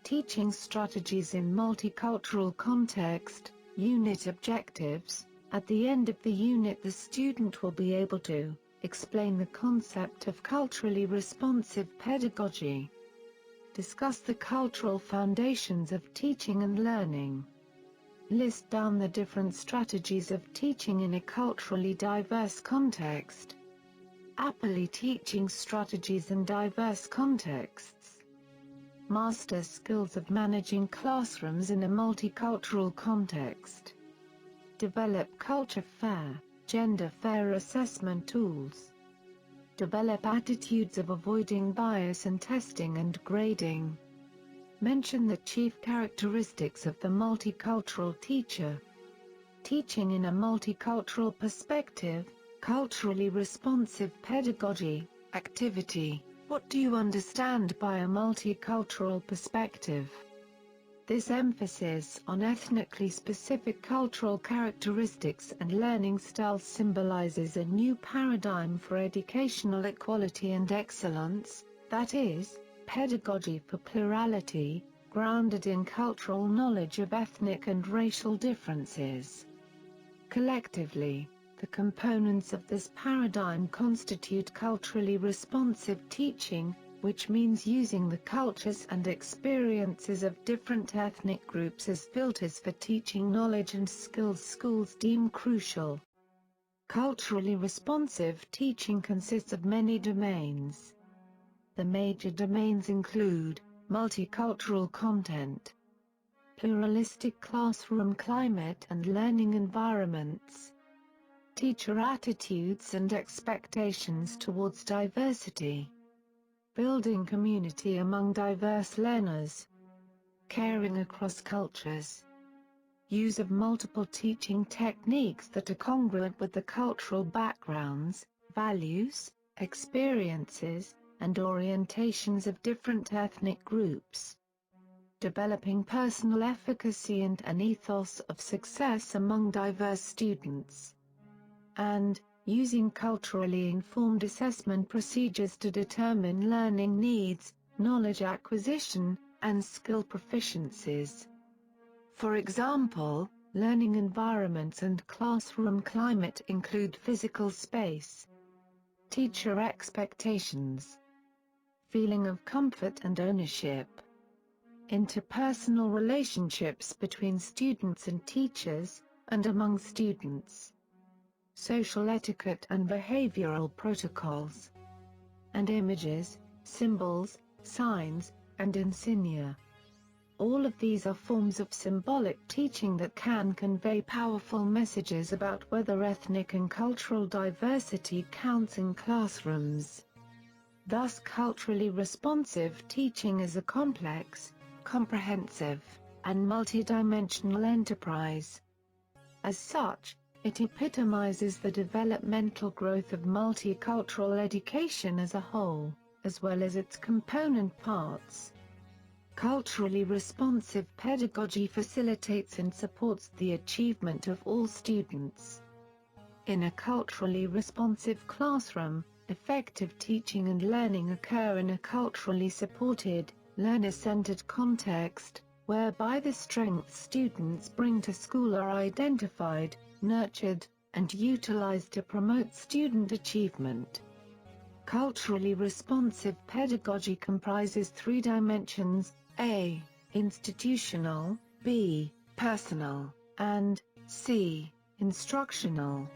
Teaching strategies in multicultural context, unit objectives. At the end of the unit, the student will be able to explain the concept of culturally responsive pedagogy, discuss the cultural foundations of teaching and learning, list down the different strategies of teaching in a culturally diverse context, apply teaching strategies in diverse contexts, master skills of managing classrooms in a multicultural context, develop culture-fair, gender-fair assessment tools, develop attitudes of avoiding bias in testing and grading. Mention the chief characteristics of the multicultural teacher. Teaching in a multicultural perspective, culturally responsive pedagogy, activity. What do you understand by a multicultural perspective? This emphasis on ethnically specific cultural characteristics and learning styles symbolizes a new paradigm for educational equality and excellence, that is, pedagogy for plurality, grounded in cultural knowledge of ethnic and racial differences. Collectively, the components of this paradigm constitute culturally responsive teaching, which means using the cultures and experiences of different ethnic groups as filters for teaching knowledge and skills schools deem crucial. Culturally responsive teaching consists of many domains. The major domains include multicultural content, pluralistic classroom climate and learning environments, teacher attitudes and expectations towards diversity, building community among diverse learners, caring across cultures, use of multiple teaching techniques that are congruent with the cultural backgrounds, values, experiences, and orientations of different ethnic groups, developing personal efficacy and an ethos of success among diverse students, and using culturally informed assessment procedures to determine learning needs, knowledge acquisition, and skill proficiencies. For example, learning environments and classroom climate include physical space, teacher expectations, feeling of comfort and ownership, interpersonal relationships between students and teachers, and among students, social etiquette and behavioral protocols, and images, symbols, signs, and insignia. All of these are forms of symbolic teaching that can convey powerful messages about whether ethnic and cultural diversity counts in classrooms. Thus, culturally responsive teaching is a complex, comprehensive, and multidimensional enterprise. As such, it epitomizes the developmental growth of multicultural education as a whole, as well as its component parts. Culturally responsive pedagogy facilitates and supports the achievement of all students. In a culturally responsive classroom, effective teaching and learning occur in a culturally supported, learner-centered context, whereby the strengths students bring to school are identified, nurtured, and utilized to promote student achievement. Culturally responsive pedagogy comprises three dimensions: A. Institutional, B. Personal, and C. Instructional.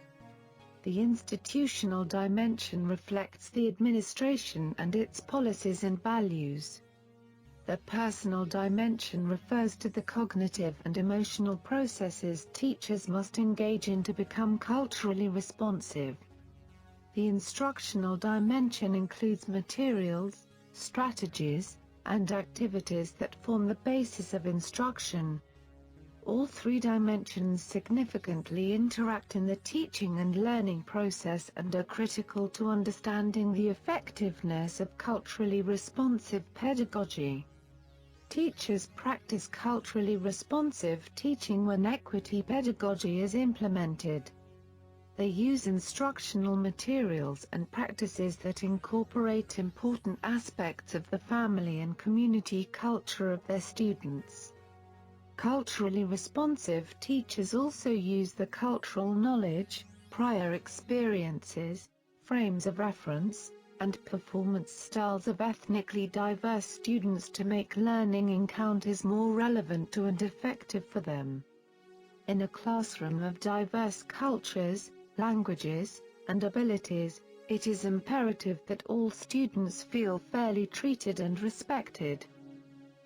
The institutional dimension reflects the administration and its policies and values. The personal dimension refers to the cognitive and emotional processes teachers must engage in to become culturally responsive. The instructional dimension includes materials, strategies, and activities that form the basis of instruction. All three dimensions significantly interact in the teaching and learning process and are critical to understanding the effectiveness of culturally responsive pedagogy. Teachers practice culturally responsive teaching when equity pedagogy is implemented. They use instructional materials and practices that incorporate important aspects of the family and community culture of their students. Culturally responsive teachers also use the cultural knowledge, prior experiences, frames of reference, and performance styles of ethnically diverse students to make learning encounters more relevant to and effective for them. In a classroom of diverse cultures, languages, and abilities, it is imperative that all students feel fairly treated and respected.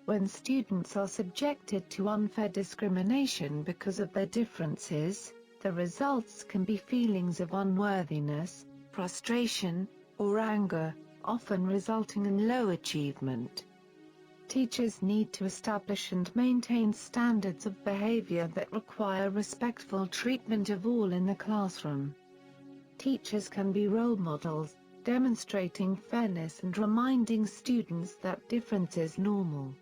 When students are subjected to unfair discrimination because of their differences, the results can be feelings of unworthiness, frustration, or anger, often resulting in low achievement. Teachers need to establish and maintain standards of behavior that require respectful treatment of all in the classroom. Teachers can be role models, demonstrating fairness and reminding students that difference is normal.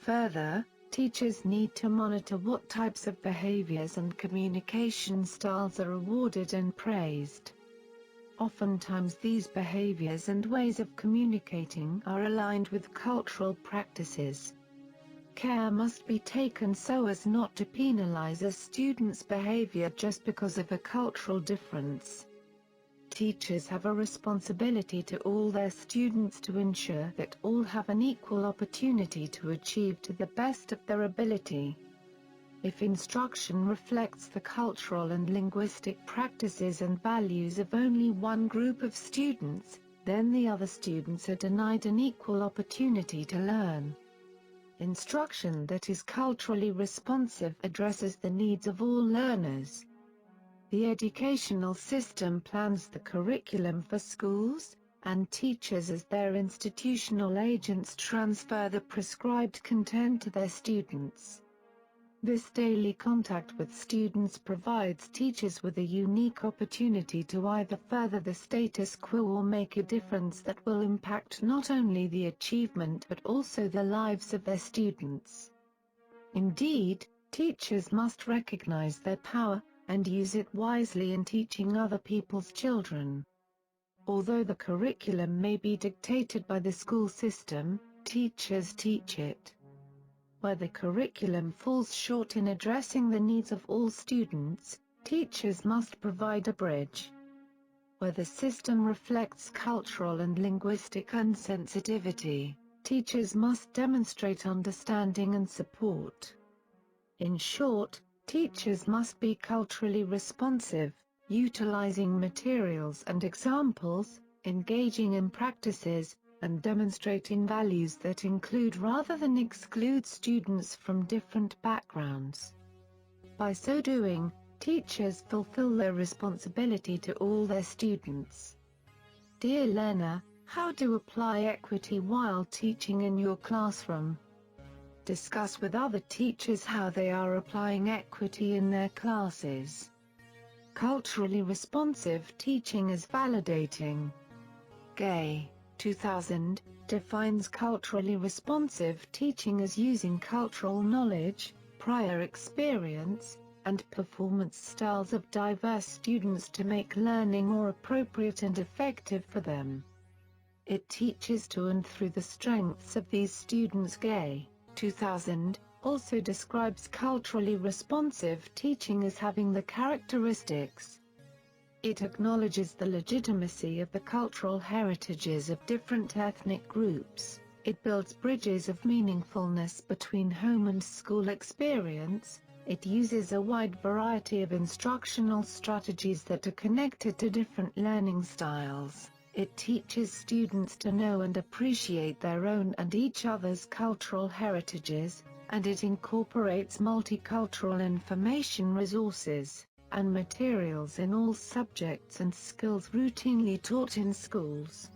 Further, teachers need to monitor what types of behaviors and communication styles are rewarded and praised. Oftentimes these behaviors and ways of communicating are aligned with cultural practices. Care must be taken so as not to penalize a student's behavior just because of a cultural difference. Teachers have a responsibility to all their students to ensure that all have an equal opportunity to achieve to the best of their ability. If instruction reflects the cultural and linguistic practices and values of only one group of students, then the other students are denied an equal opportunity to learn. Instruction that is culturally responsive addresses the needs of all learners. The educational system plans the curriculum for schools, and teachers as their institutional agents transfer the prescribed content to their students. This daily contact with students provides teachers with a unique opportunity to either further the status quo or make a difference that will impact not only the achievement but also the lives of their students. Indeed, teachers must recognize their power, and use it wisely in teaching other people's children. Although the curriculum may be dictated by the school system, teachers teach it. Where the curriculum falls short in addressing the needs of all students, teachers must provide a bridge. Where the system reflects cultural and linguistic insensitivity, teachers must demonstrate understanding and support. In short, teachers must be culturally responsive, utilizing materials and examples, engaging in practices, and demonstrating values that include rather than exclude students from different backgrounds. By so doing, teachers fulfill their responsibility to all their students. Dear learner, how to apply equity while teaching in your classroom? Discuss with other teachers how they are applying equity in their classes. Culturally responsive teaching is validating. Gay, 2000, defines culturally responsive teaching as using cultural knowledge, prior experience, and performance styles of diverse students to make learning more appropriate and effective for them. It teaches to and through the strengths of these students. Gay, 2000, also describes culturally responsive teaching as having the characteristics. It acknowledges the legitimacy of the cultural heritages of different ethnic groups. It builds bridges of meaningfulness between home and school experience. It uses a wide variety of instructional strategies that are connected to different learning styles. It teaches students to know and appreciate their own and each other's cultural heritages, and it incorporates multicultural information resources and materials in all subjects and skills routinely taught in schools.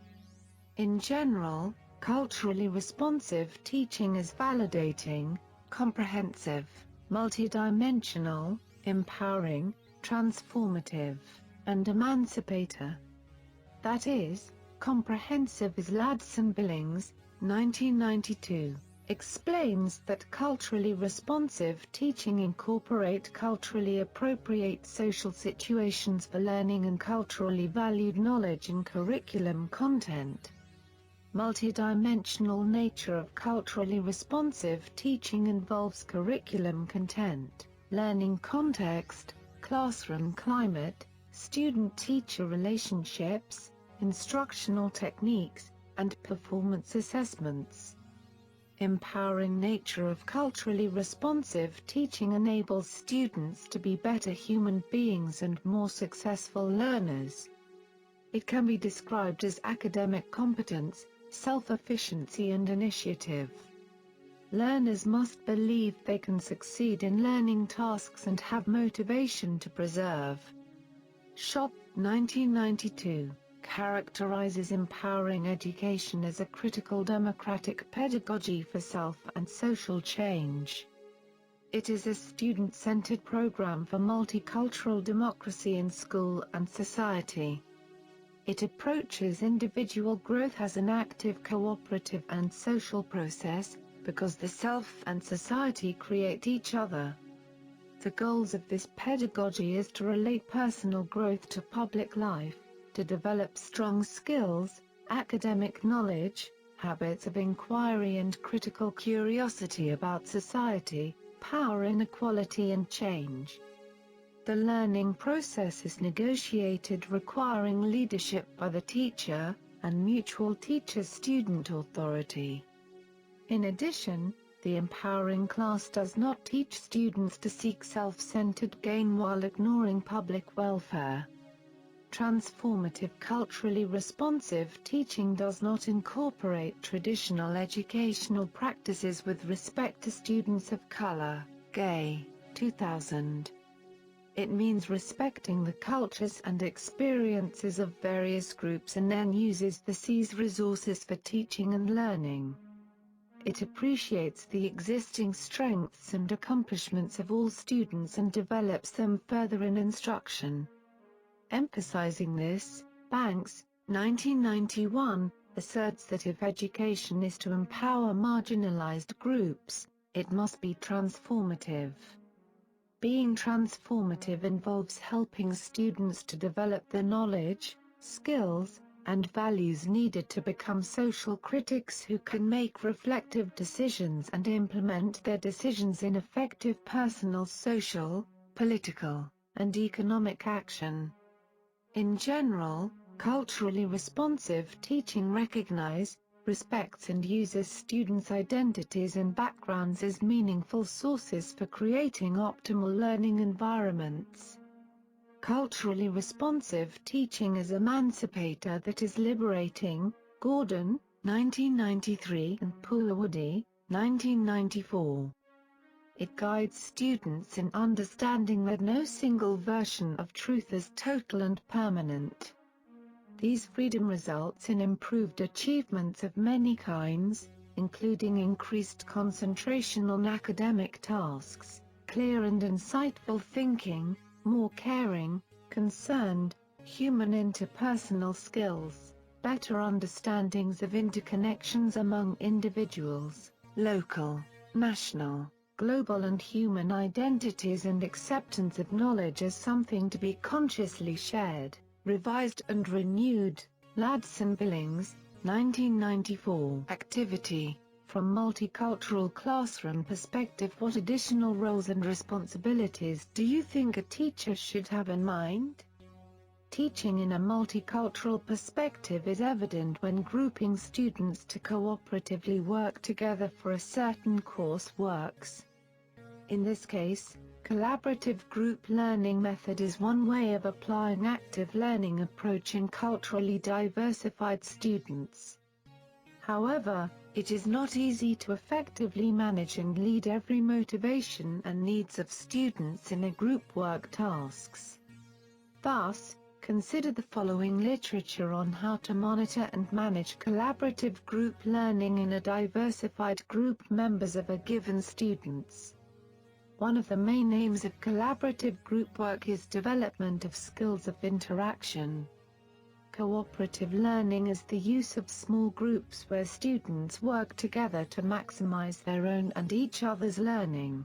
In general, culturally responsive teaching is validating, comprehensive, multidimensional, empowering, transformative, and emancipator. That is, comprehensive is Ladson Billings, 1992. explains that culturally responsive teaching incorporates culturally appropriate social situations for learning and culturally valued knowledge in curriculum content. Multidimensional nature of culturally responsive teaching involves curriculum content, learning context, classroom climate, student-teacher relationships, instructional techniques, and performance assessments. Empowering nature of culturally responsive teaching enables students to be better human beings and more successful learners. It can be described as academic competence, self-efficiency and initiative. Learners must believe they can succeed in learning tasks and have motivation to preserve. Schott, 1992. Characterizes empowering education as a critical democratic pedagogy for self and social change. It is a student-centered program for multicultural democracy in school and society. It approaches individual growth as an active cooperative and social process, because the self and society create each other. The goals of this pedagogy is to relate personal growth to public life, to develop strong skills, academic knowledge, habits of inquiry and critical curiosity about society, power inequality and change. The learning process is negotiated requiring leadership by the teacher, and mutual teacher-student authority. In addition, the empowering class does not teach students to seek self-centered gain while ignoring public welfare. Transformative culturally responsive teaching does not incorporate traditional educational practices with respect to students of color. Gay, 2000. It means respecting the cultures and experiences of various groups and then uses the SEA's resources for teaching and learning. It appreciates the existing strengths and accomplishments of all students and develops them further in instruction. Emphasizing this, Banks, 1991, asserts that if education is to empower marginalized groups, it must be transformative. Being transformative involves helping students to develop the knowledge, skills, and values needed to become social critics who can make reflective decisions and implement their decisions in effective personal, social, political, and economic action. In general, culturally responsive teaching recognizes, respects and uses students' identities and backgrounds as meaningful sources for creating optimal learning environments. Culturally responsive teaching is emancipator that is liberating. Gordon, 1993 and Puawoody, 1994. It guides students in understanding that no single version of truth is total and permanent. These freedom results in improved achievements of many kinds, including increased concentration on academic tasks, clear and insightful thinking, more caring, concerned, human interpersonal skills, better understandings of interconnections among individuals, local, national, global and human identities and acceptance of knowledge as something to be consciously shared, revised and renewed. Ladson-Billings, 1994. Activity. From multicultural classroom perspective, what additional roles and responsibilities do you think a teacher should have in mind? Teaching in a multicultural perspective is evident when grouping students to cooperatively work together for a certain course works. In this case, collaborative group learning method is one way of applying active learning approach in culturally diversified students. However, it is not easy to effectively manage and lead every motivation and needs of students in a group work tasks. Thus, consider the following literature on how to monitor and manage collaborative group learning in a diversified group members of a given students. One of the main aims of collaborative group work is development of skills of interaction. cooperative learning is the use of small groups where students work together to maximize their own and each other's learning.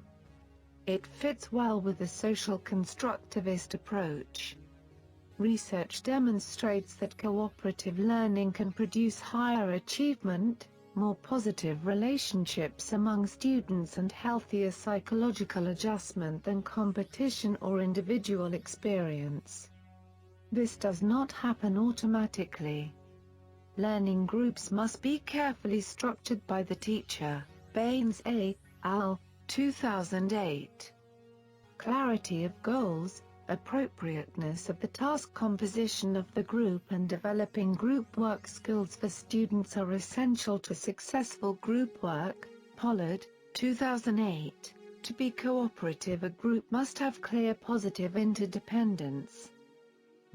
It fits well with the social constructivist approach. Research demonstrates that cooperative learning can produce higher achievement, more positive relationships among students and healthier psychological adjustment than competition or individual experience. This does not happen automatically. Learning groups must be carefully structured by the teacher. Baines et al., 2008. Clarity of goals, appropriateness of the task composition of the group and developing group work skills for students are essential to successful group work. Pollard, 2008. To be cooperative, a group must have clear positive interdependence.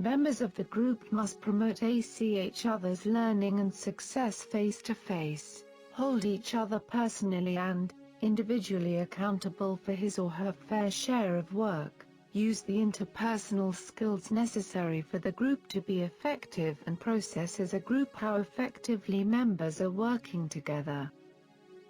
Members of the group must promote each other's learning and success face-to-face, hold each other personally and individually accountable for his or her fair share of work, use the interpersonal skills necessary for the group to be effective and process as a group how effectively members are working together.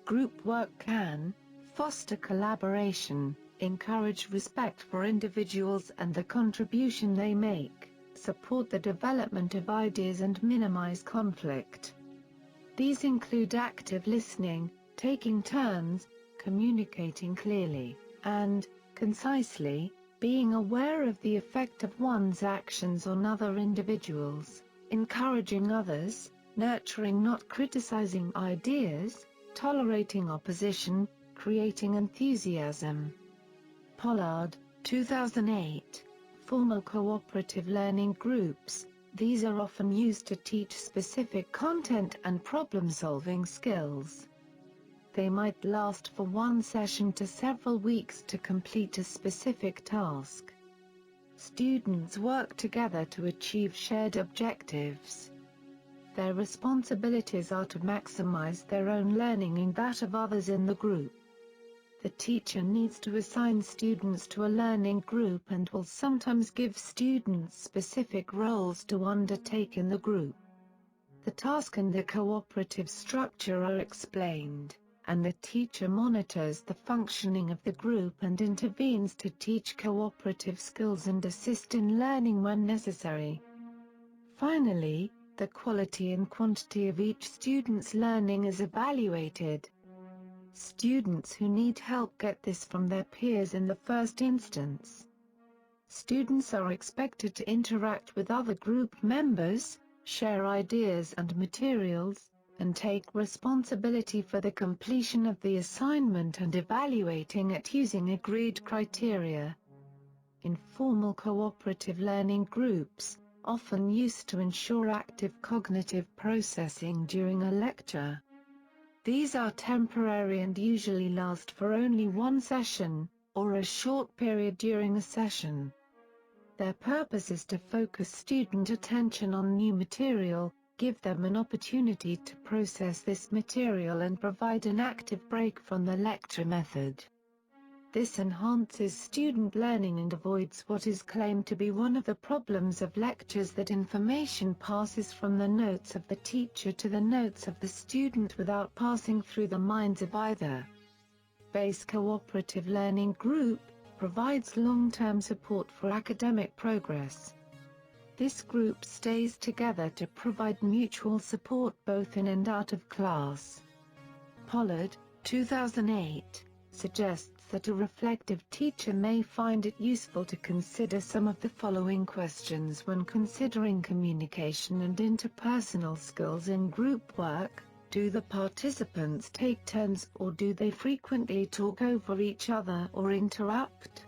Group work can foster collaboration, encourage respect for individuals and the contribution they make, support the development of ideas and minimize conflict. These include active listening, taking turns, communicating clearly, and concisely, being aware of the effect of one's actions on other individuals, encouraging others, nurturing not criticizing ideas, tolerating opposition, creating enthusiasm. Pollard, 2008. Formal cooperative learning groups. These are often used to teach specific content and problem-solving skills. They might last for one session to several weeks to complete a specific task. Students work together to achieve shared objectives. Their responsibilities are to maximize their own learning and that of others in the group. The teacher needs to assign students to a learning group and will sometimes give students specific roles to undertake in the group. The task and the cooperative structure are explained, and the teacher monitors the functioning of the group and intervenes to teach cooperative skills and assist in learning when necessary. Finally, the quality and quantity of each student's learning is evaluated. Students who need help get this from their peers in the first instance. Students are expected to interact with other group members, share ideas and materials, and take responsibility for the completion of the assignment and evaluating it using agreed criteria. Informal cooperative learning groups, often used to ensure active cognitive processing during a lecture. These are temporary and usually last for only one session, or a short period during a session. Their purpose is to focus student attention on new material, give them an opportunity to process this material and provide an active break from the lecture method. This enhances student learning and avoids what is claimed to be one of the problems of lectures, that information passes from the notes of the teacher to the notes of the student without passing through the minds of either. Base cooperative learning group provides long-term support for academic progress. This group stays together to provide mutual support both in and out of class. Pollard, 2008, suggests that a reflective teacher may find it useful to consider some of the following questions when considering communication and interpersonal skills in group work. Do the participants take turns, or do they frequently talk over each other or interrupt?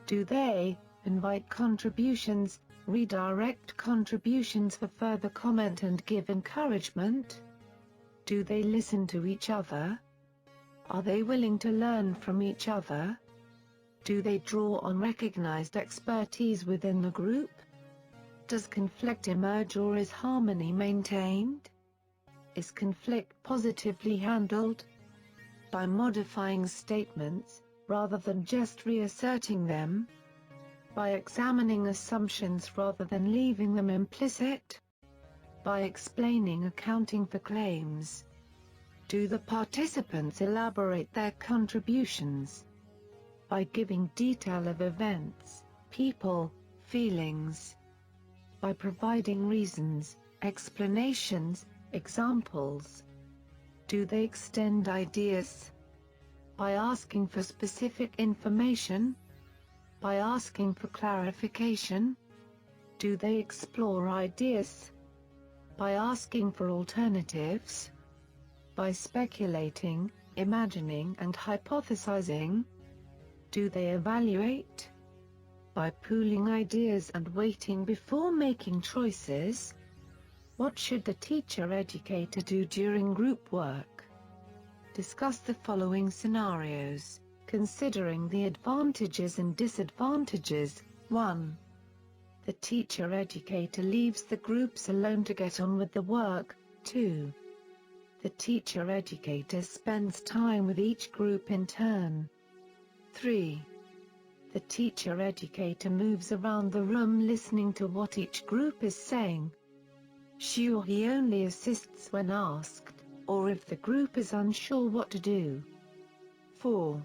Do they invite contributions, redirect contributions for further comment and give encouragement? Do they listen to each other? Are they willing to learn from each other? Do they draw on recognized expertise within the group? Does conflict emerge or is harmony maintained? Is conflict positively handled? By modifying statements, rather than just reasserting them? By examining assumptions rather than leaving them implicit? By explaining accounting for claims. Do the participants elaborate their contributions? By giving detail of events, people, feelings. By providing reasons, explanations, examples. Do they extend ideas? By asking for specific information? By asking for clarification? Do they explore ideas? By asking for alternatives? By speculating, imagining and hypothesizing? Do they evaluate? By pooling ideas and waiting before making choices? What should the teacher-educator do during group work? Discuss the following scenarios, considering the advantages and disadvantages. 1. The teacher-educator leaves the groups alone to get on with the work. 2. The teacher-educator spends time with each group in turn. 3. The teacher-educator moves around the room listening to what each group is saying. She or he only assists when asked, or if the group is unsure what to do. 4.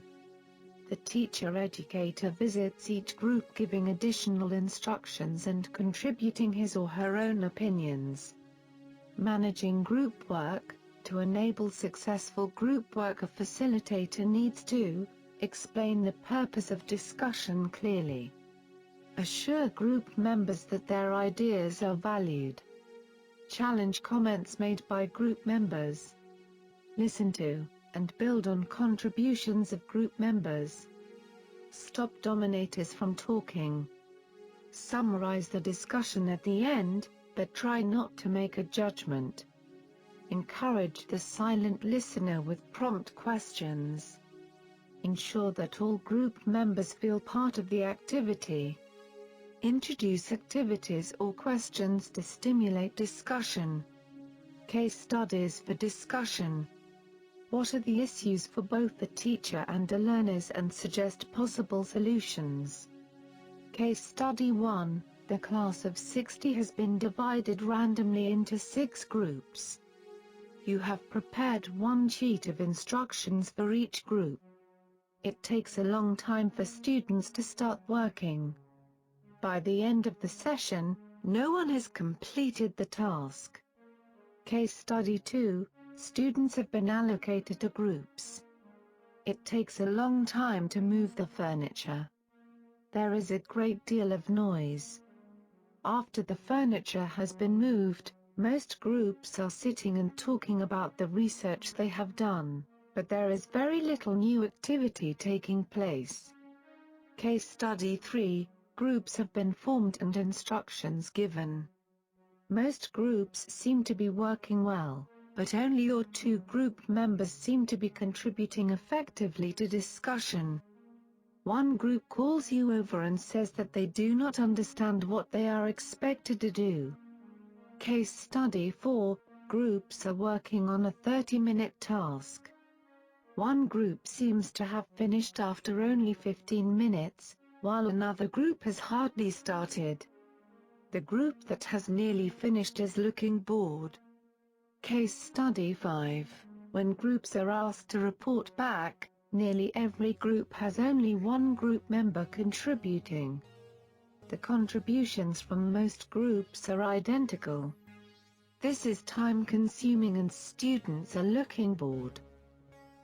The teacher-educator visits each group giving additional instructions and contributing his or her own opinions. Managing group work. To enable successful group work, a facilitator needs to explain the purpose of discussion clearly. Assure group members that their ideas are valued. Challenge comments made by group members. Listen to and build on contributions of group members. Stop dominators from talking. Summarize the discussion at the end, but try not to make a judgment. Encourage the silent listener with prompt questions. Ensure that all group members feel part of the activity. Introduce activities or questions to stimulate discussion. Case studies for discussion. What are the issues for both the teacher and the learners, and suggest possible solutions. Case study 1. The class of 60 has been divided randomly into 6 groups. You have prepared one sheet of instructions for each group. It takes a long time for students to start working. By the end of the session, no one has completed the task. Case study 2. Students have been allocated to groups. It takes a long time to move the furniture. There is a great deal of noise. After the furniture has been moved, most groups are sitting and talking about the research they have done, but there is very little new activity taking place. Case study 3. Groups have been formed and instructions given. Most groups seem to be working well, but only 1 or 2 group members seem to be contributing effectively to discussion. One group calls you over and says that they do not understand what they are expected to do. Case study 4. Groups are working on a 30-minute task. One group seems to have finished after only 15 minutes, while another group has hardly started. The group that has nearly finished is looking bored. Case study 5. When groups are asked to report back, nearly every group has only 1 group member contributing. The contributions from most groups are identical. This is time-consuming and students are looking bored.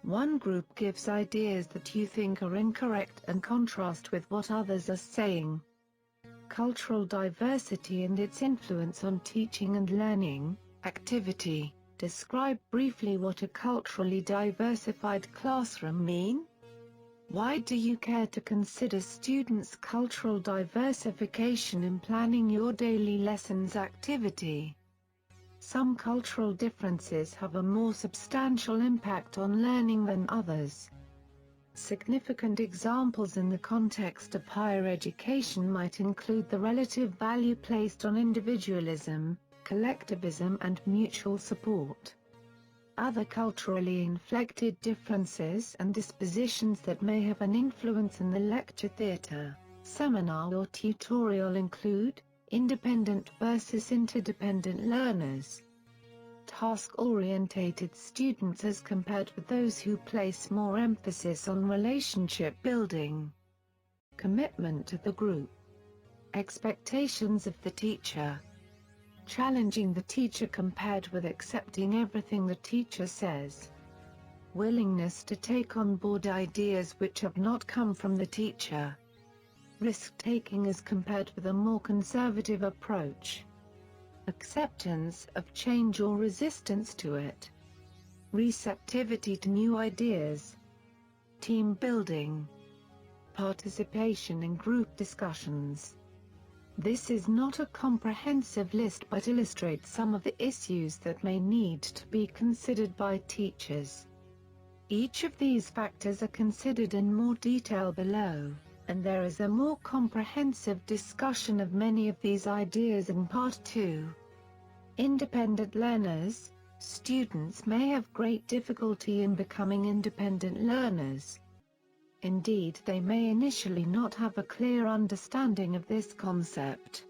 One group gives ideas that you think are incorrect and contrast with what others are saying. Cultural diversity and its influence on teaching and learning. Activity. Describe briefly what a culturally diversified classroom means. Why do you care to consider students' cultural diversification in planning your daily lessons activity? Some cultural differences have a more substantial impact on learning than others. Significant examples in the context of higher education might include the relative value placed on individualism, collectivism and mutual support. Other culturally inflected differences and dispositions that may have an influence in the lecture theatre, seminar or tutorial include Independent versus interdependent learners. Task-orientated students as compared with those who place more emphasis on relationship building. Commitment to the group. Expectations of the teacher. Challenging the teacher compared with accepting everything the teacher says. Willingness to take on board ideas which have not come from the teacher. Risk-taking as compared with a more conservative approach. Acceptance of change or resistance to it. Receptivity to new ideas. Team building. Participation in group discussions. This is not a comprehensive list but illustrates some of the issues that may need to be considered by teachers. Each of these factors are considered in more detail below, and there is a more comprehensive discussion of many of these ideas in Part 2. Independent learners. Students may have great difficulty in becoming independent learners. Indeed, they may initially not have a clear understanding of this concept.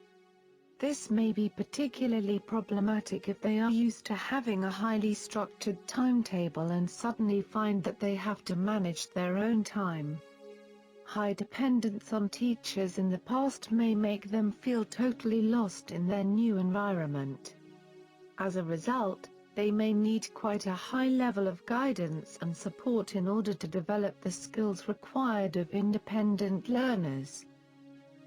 This may be particularly problematic if they are used to having a highly structured timetable and suddenly find that they have to manage their own time. High dependence on teachers in the past may make them feel totally lost in their new environment. As a result, they may need quite a high level of guidance and support in order to develop the skills required of independent learners.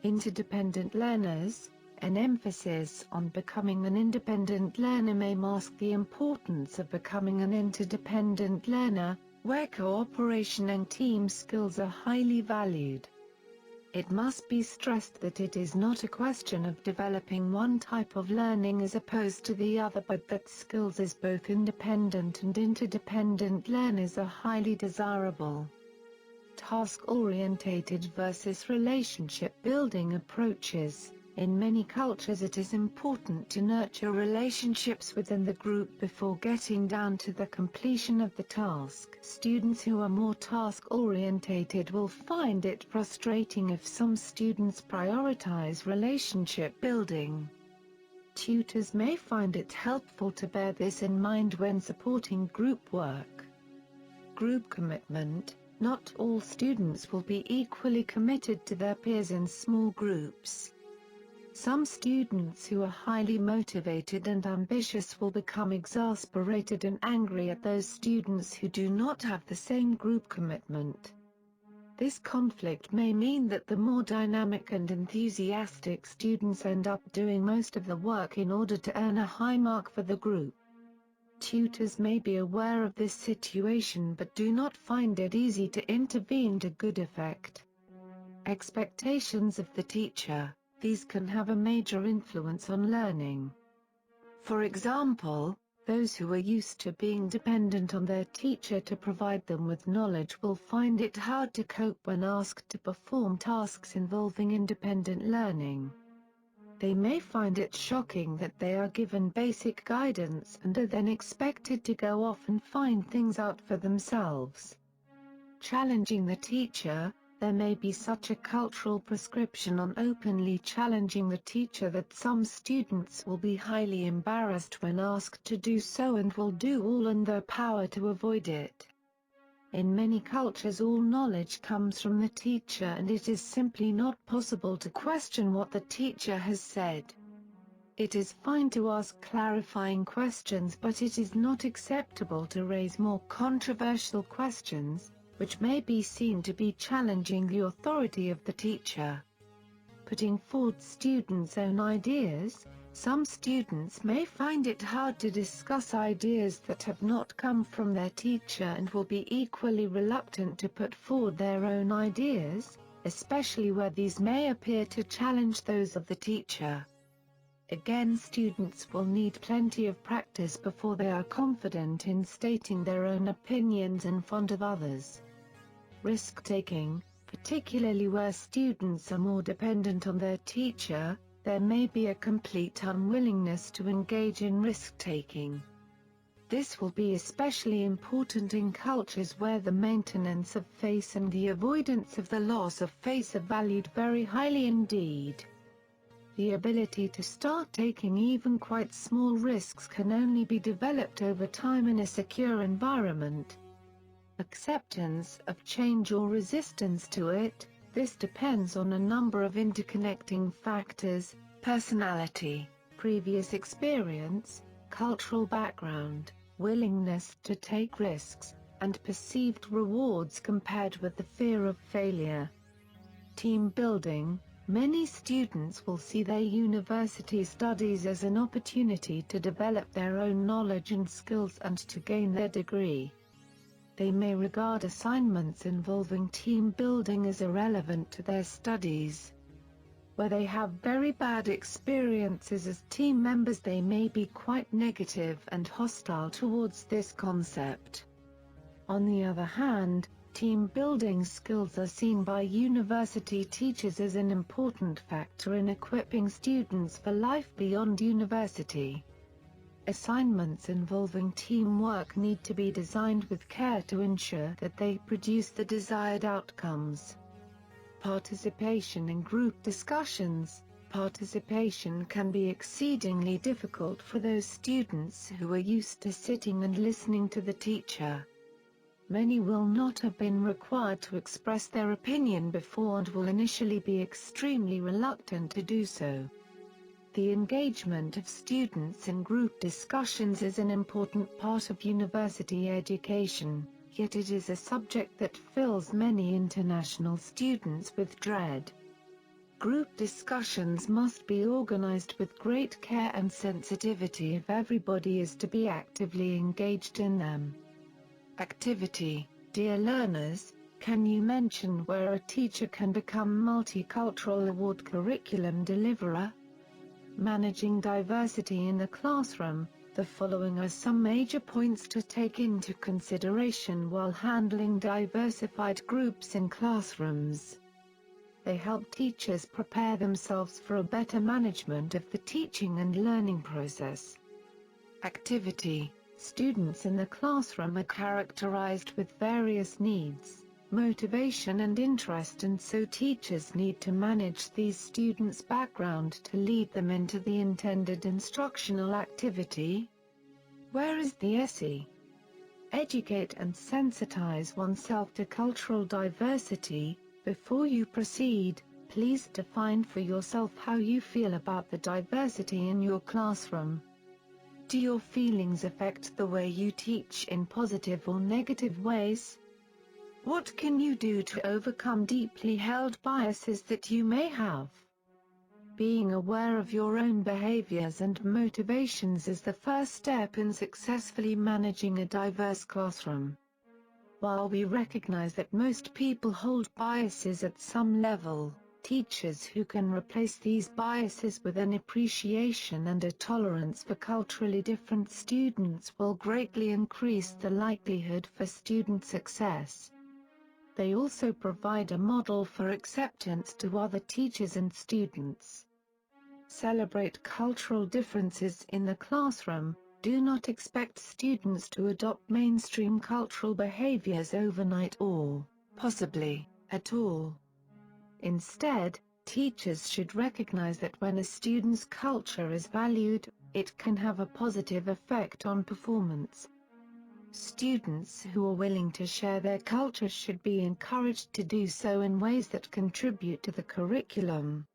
Interdependent learners. An emphasis on becoming an independent learner may mask the importance of becoming an interdependent learner, where cooperation and team skills are highly valued. It must be stressed that it is not a question of developing one type of learning as opposed to the other, but that skills as both independent and interdependent learners are highly desirable. Task-orientated versus relationship-building approaches. In many cultures it is important to nurture relationships within the group before getting down to the completion of the task. Students who are more task-orientated will find it frustrating if some students prioritize relationship building. Tutors may find it helpful to bear this in mind when supporting group work. Group commitment. Not all students will be equally committed to their peers in small groups. Some students who are highly motivated and ambitious will become exasperated and angry at those students who do not have the same group commitment. This conflict may mean that the more dynamic and enthusiastic students end up doing most of the work in order to earn a high mark for the group. Tutors may be aware of this situation but do not find it easy to intervene to good effect. Expectations of the teacher. These can have a major influence on learning. For example, those who are used to being dependent on their teacher to provide them with knowledge will find it hard to cope when asked to perform tasks involving independent learning. They may find it shocking that they are given basic guidance and are then expected to go off and find things out for themselves. Challenging the teacher. There may be such a cultural prescription on openly challenging the teacher that some students will be highly embarrassed when asked to do so and will do all in their power to avoid it. In many cultures all knowledge comes from the teacher and it is simply not possible to question what the teacher has said. It is fine to ask clarifying questions, but it is not acceptable to raise more controversial questions, which may be seen to be challenging the authority of the teacher. Putting forward students' own ideas. Some students may find it hard to discuss ideas that have not come from their teacher and will be equally reluctant to put forward their own ideas, especially where these may appear to challenge those of the teacher. Again, students will need plenty of practice before they are confident in stating their own opinions in front of others. Risk-taking, particularly where students are more dependent on their teacher, there may be a complete unwillingness to engage in risk-taking. This will be especially important in cultures where the maintenance of face and the avoidance of the loss of face are valued very highly indeed. The ability to start taking even quite small risks can only be developed over time in a secure environment. Acceptance of change or resistance to it, this depends on a number of interconnecting factors: personality, previous experience, cultural background, willingness to take risks, and perceived rewards compared with the fear of failure. Team building. Many students will see their university studies as an opportunity to develop their own knowledge and skills and to gain their degree. They may regard assignments involving team building as irrelevant to their studies. Where they have very bad experiences as team members, they may be quite negative and hostile towards this concept. On the other hand, team-building skills are seen by university teachers as an important factor in equipping students for life beyond university. Assignments involving teamwork need to be designed with care to ensure that they produce the desired outcomes. Participation in group discussions. Participation can be exceedingly difficult for those students who are used to sitting and listening to the teacher. Many will not have been required to express their opinion before and will initially be extremely reluctant to do so. The engagement of students in group discussions is an important part of university education, yet it is a subject that fills many international students with dread. Group discussions must be organized with great care and sensitivity if everybody is to be actively engaged in them. Activity. Dear learners, can you mention where a teacher can become multicultural award curriculum deliverer? Managing diversity in the classroom. The following are some major points to take into consideration while handling diversified groups in classrooms. They help teachers prepare themselves for a better management of the teaching and learning process. Activity. Students in the classroom are characterized with various needs, motivation and interest, and so teachers need to manage these students' background to lead them into the intended instructional activity. Where is the essay? Educate and sensitize oneself to cultural diversity. Before you proceed, please define for yourself how you feel about the diversity in your classroom. Do your feelings affect the way you teach in positive or negative ways? What can you do to overcome deeply held biases that you may have? Being aware of your own behaviors and motivations is the first step in successfully managing a diverse classroom. While we recognize that most people hold biases at some level, teachers who can replace these biases with an appreciation and a tolerance for culturally different students will greatly increase the likelihood for student success. They also provide a model for acceptance to other teachers and students. Celebrate cultural differences in the classroom. Do not expect students to adopt mainstream cultural behaviors overnight or, possibly, at all. Instead, teachers should recognize that when a student's culture is valued, it can have a positive effect on performance. Students who are willing to share their culture should be encouraged to do so in ways that contribute to the curriculum.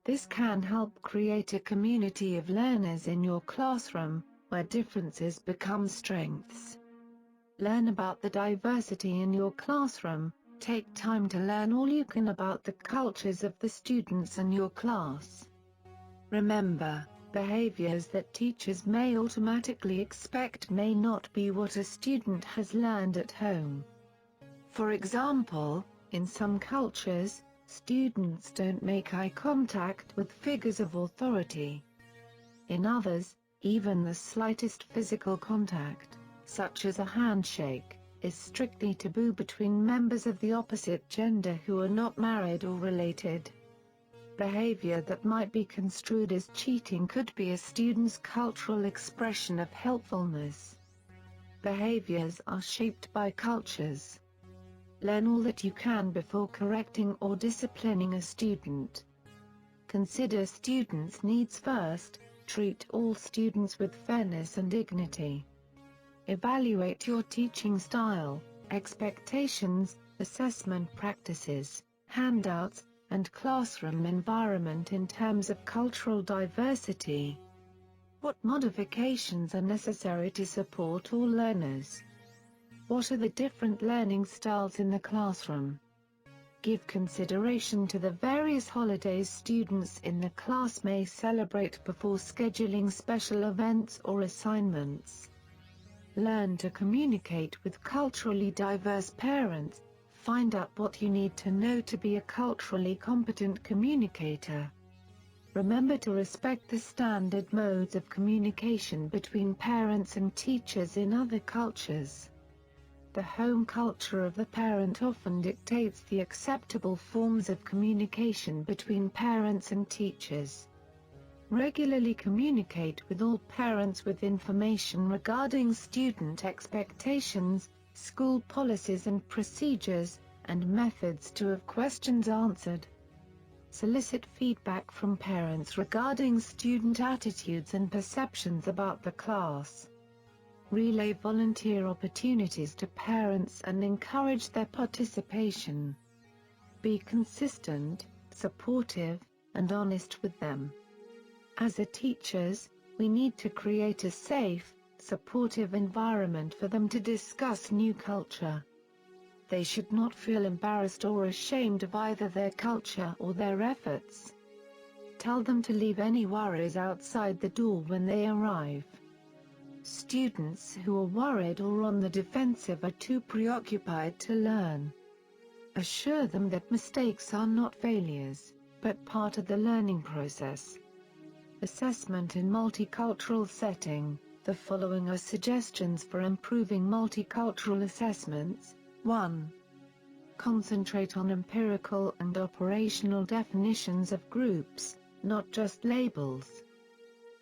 This can help create a community of learners in your classroom, where differences become strengths. Learn about the diversity in your classroom. Take time to learn all you can about the cultures of the students in your class. Remember, behaviors that teachers may automatically expect may not be what a student has learned at home. For example, in some cultures, students don't make eye contact with figures of authority. In others, even the slightest physical contact, such as a handshake, is strictly taboo between members of the opposite gender who are not married or related. Behavior that might be construed as cheating could be a student's cultural expression of helpfulness. Behaviors are shaped by cultures. Learn all that you can before correcting or disciplining a student. Consider students' needs first, treat all students with fairness and dignity. Evaluate your teaching style, expectations, assessment practices, handouts, and classroom environment in terms of cultural diversity. What modifications are necessary to support all learners? What are the different learning styles in the classroom? Give consideration to the various holidays students in the class may celebrate before scheduling special events or assignments. Learn to communicate with culturally diverse parents. Find out what you need to know to be a culturally competent communicator. Remember to respect the standard modes of communication between parents and teachers in other cultures. The home culture of the parent often dictates the acceptable forms of communication between parents and teachers. Regularly communicate with all parents with information regarding student expectations, school policies and procedures, and methods to have questions answered. Solicit feedback from parents regarding student attitudes and perceptions about the class. Relay volunteer opportunities to parents and encourage their participation. Be consistent, supportive, and honest with them. As teachers, we need to create a safe, supportive environment for them to discuss new culture. They should not feel embarrassed or ashamed of either their culture or their efforts. Tell them to leave any worries outside the door when they arrive. Students who are worried or on the defensive are too preoccupied to learn. Assure them that mistakes are not failures, but part of the learning process. Assessment in multicultural setting. The following are suggestions for improving multicultural assessments. 1. Concentrate on empirical and operational definitions of groups, not just labels.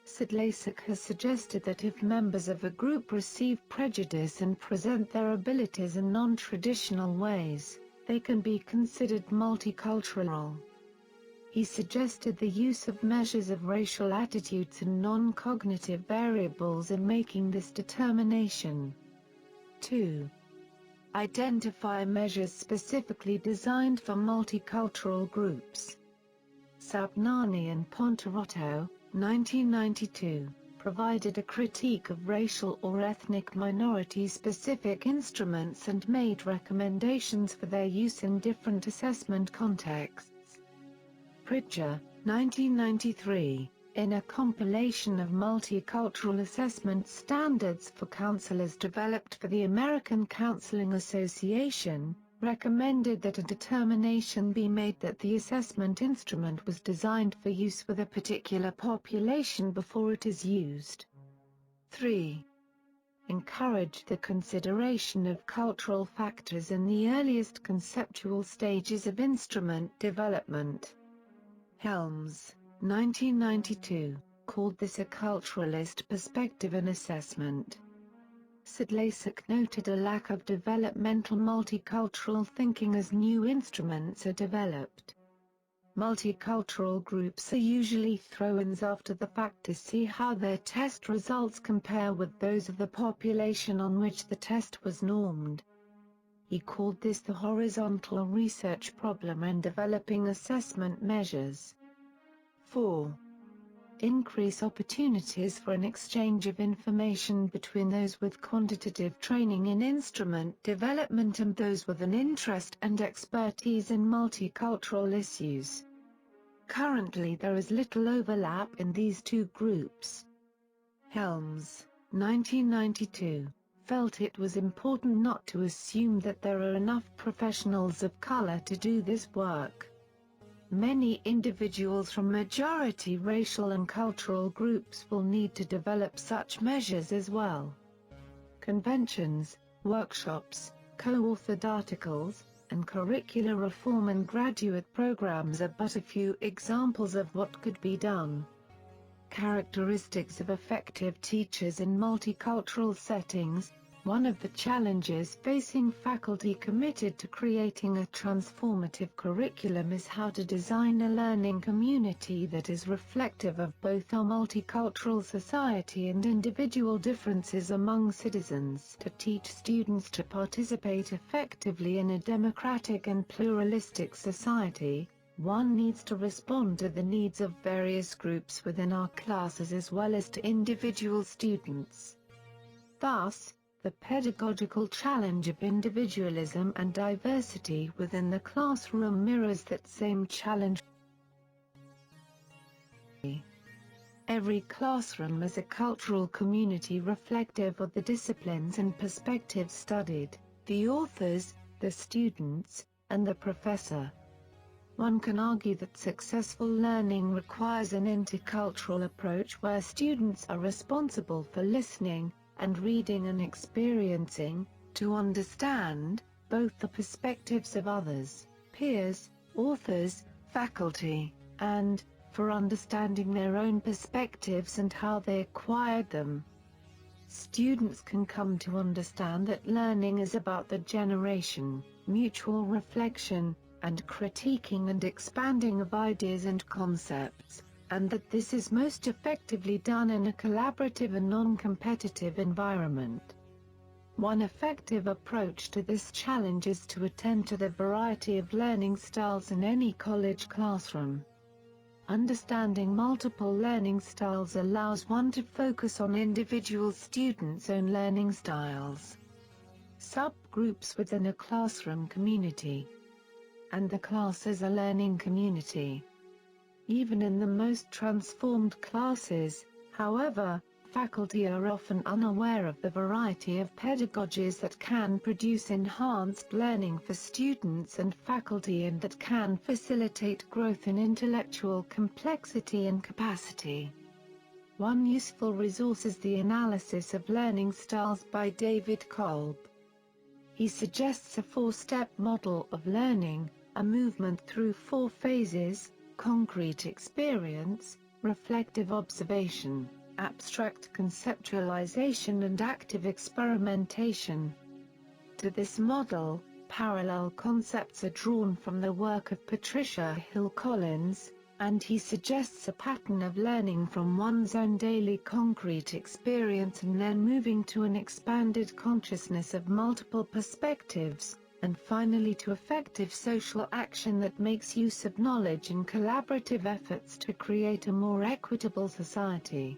Sedlacek has suggested that if members of a group receive prejudice and present their abilities in non-traditional ways, they can be considered multicultural. He suggested the use of measures of racial attitudes and non-cognitive variables in making this determination. 2. Identify measures specifically designed for multicultural groups. Sabnani and Pontorotto, 1992, provided a critique of racial or ethnic minority-specific instruments and made recommendations for their use in different assessment contexts. Pridger, 1993, in a compilation of multicultural assessment standards for counselors developed for the American Counseling Association, recommended that a determination be made that the assessment instrument was designed for use with a particular population before it is used. 3. Encourage the consideration of cultural factors in the earliest conceptual stages of instrument development. Helms, 1992, called this a culturalist perspective in assessment. Sedlacek noted a lack of developmental multicultural thinking as new instruments are developed. Multicultural groups are usually throw-ins after the fact to see how their test results compare with those of the population on which the test was normed. He called this the horizontal research problem in developing assessment measures. 4. Increase opportunities for an exchange of information between those with quantitative training in instrument development and those with an interest and expertise in multicultural issues. Currently there is little overlap in these two groups. Helms, 1992, felt it was important not to assume that there are enough professionals of color to do this work. Many individuals from majority racial and cultural groups will need to develop such measures as well. Conventions, workshops, co-authored articles, and curricular reform and graduate programs are but a few examples of what could be done. Characteristics of effective teachers in multicultural settings. One of the challenges facing faculty committed to creating a transformative curriculum is how to design a learning community that is reflective of both our multicultural society and individual differences among citizens. To teach students to participate effectively in a democratic and pluralistic society, one needs to respond to the needs of various groups within our classes as well as to individual students. Thus, the pedagogical challenge of individualism and diversity within the classroom mirrors that same challenge. Every classroom is a cultural community reflective of the disciplines and perspectives studied, the authors, the students, and the professor. One can argue that successful learning requires an intercultural approach where students are responsible for listening, and reading and experiencing, to understand, both the perspectives of others, peers, authors, faculty, and, for understanding their own perspectives and how they acquired them. Students can come to understand that learning is about the generation, mutual reflection, and critiquing and expanding of ideas and concepts, and that this is most effectively done in a collaborative and non-competitive environment. One effective approach to this challenge is to attend to the variety of learning styles in any college classroom. Understanding multiple learning styles allows one to focus on individual students' own learning styles. Subgroups within a classroom community. And the class as a learning community. Even in the most transformed classes, however, faculty are often unaware of the variety of pedagogies that can produce enhanced learning for students and faculty and that can facilitate growth in intellectual complexity and capacity. One useful resource is the analysis of learning styles by David Kolb. He suggests a four-step model of learning, a movement through four phases: concrete experience, reflective observation, abstract conceptualization and active experimentation. To this model, parallel concepts are drawn from the work of Patricia Hill Collins, and he suggests a pattern of learning from one's own daily concrete experience and then moving to an expanded consciousness of multiple perspectives, and finally to effective social action that makes use of knowledge and collaborative efforts to create a more equitable society.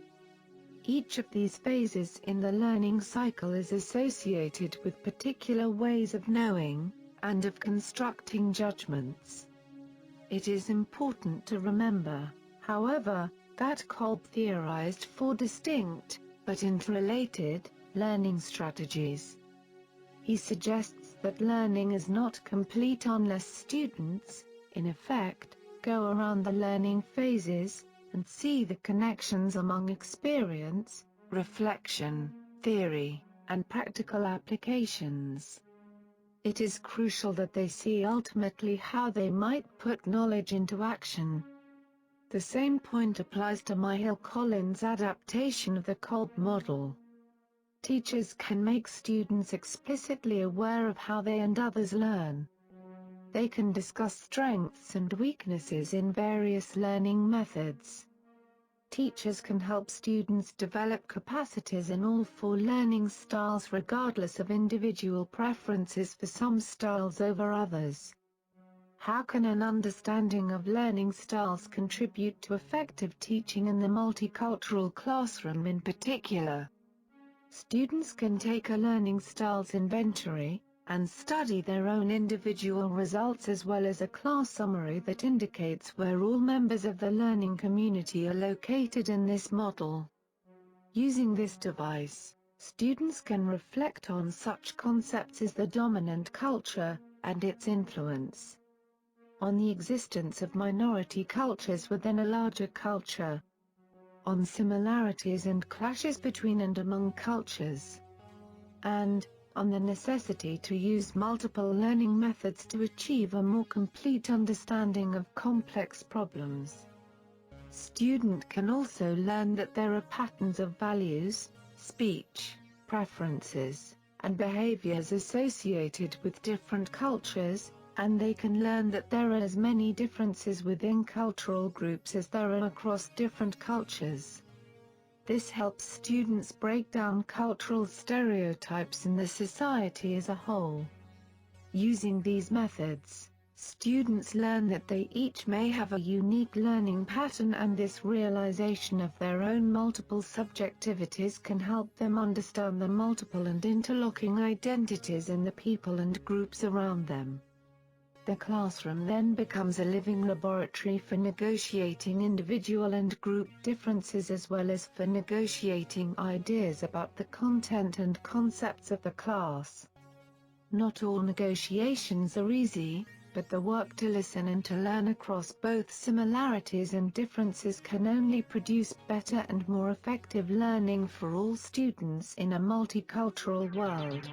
Each of these phases in the learning cycle is associated with particular ways of knowing, and of constructing judgments. It is important to remember, however, that Kolb theorized four distinct, but interrelated, learning strategies. He suggests that learning is not complete unless students, in effect, go around the learning phases, and see the connections among experience, reflection, theory, and practical applications. It is crucial that they see ultimately how they might put knowledge into action. The same point applies to Hill Collins' adaptation of the Kolb model. Teachers can make students explicitly aware of how they and others learn. They can discuss strengths and weaknesses in various learning methods. Teachers can help students develop capacities in all four learning styles regardless of individual preferences for some styles over others. How can an understanding of learning styles contribute to effective teaching in the multicultural classroom in particular? Students can take a learning styles inventory, and study their own individual results as well as a class summary that indicates where all members of the learning community are located in this model. Using this device, students can reflect on such concepts as the dominant culture, and its influence on the existence of minority cultures within a larger culture, on similarities and clashes between and among cultures, and on the necessity to use multiple learning methods to achieve a more complete understanding of complex problems. Student can also learn that there are patterns of values, speech, preferences, and behaviors associated with different cultures, and they can learn that there are as many differences within cultural groups as there are across different cultures. This helps students break down cultural stereotypes in the society as a whole. Using these methods, students learn that they each may have a unique learning pattern, and this realization of their own multiple subjectivities can help them understand the multiple and interlocking identities in the people and groups around them. The classroom then becomes a living laboratory for negotiating individual and group differences, as well as for negotiating ideas about the content and concepts of the class. Not all negotiations are easy, but the work to listen and to learn across both similarities and differences can only produce better and more effective learning for all students in a multicultural world.